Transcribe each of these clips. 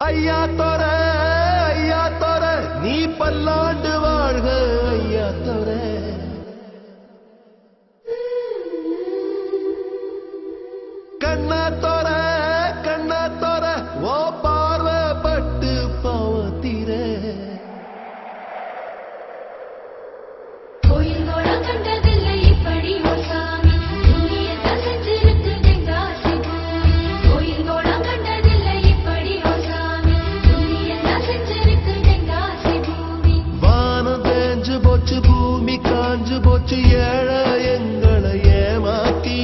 ஐயா தோர நீ பல்லாண்டு வாழ்க ஐயா தோர. கண்ணா தோர ஓ பார்வப்பட்டு பாவத்தீர. பூமி காஞ்சு போச்சு ஏழை எங்களை ஏமாத்தி.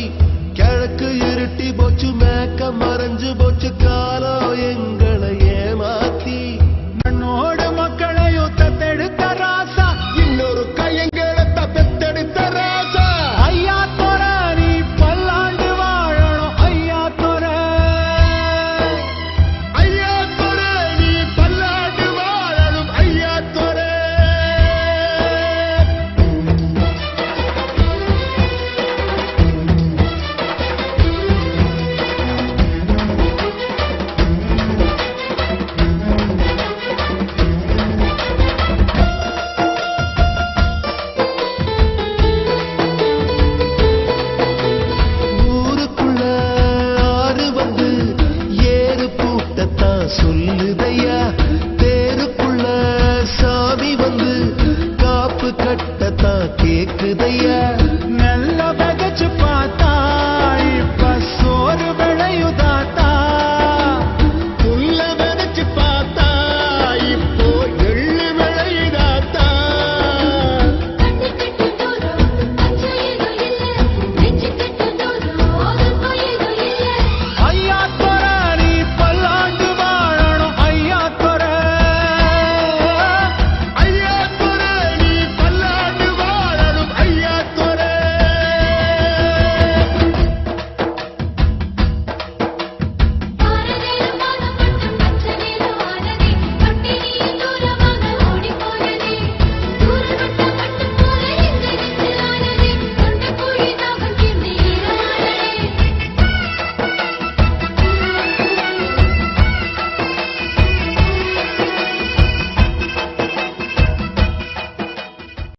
கிழக்கு இருட்டி போச்சு மேக்க மறைஞ்சு போச்சு காலம் எங்களை ஏமாத்தி. மண்ணோடு மக்களையும் தத்தெடுத்த ராசா இன்னொரு கையங்களை தத்தெடுத்த ராசா. ஐயா தோர நீ பல்லாண்டு வாழணும் ஐயா தோர. ஐயா தோர நீ பல்லாண்டு வாழணும் ஐயா தோர. சொல்லு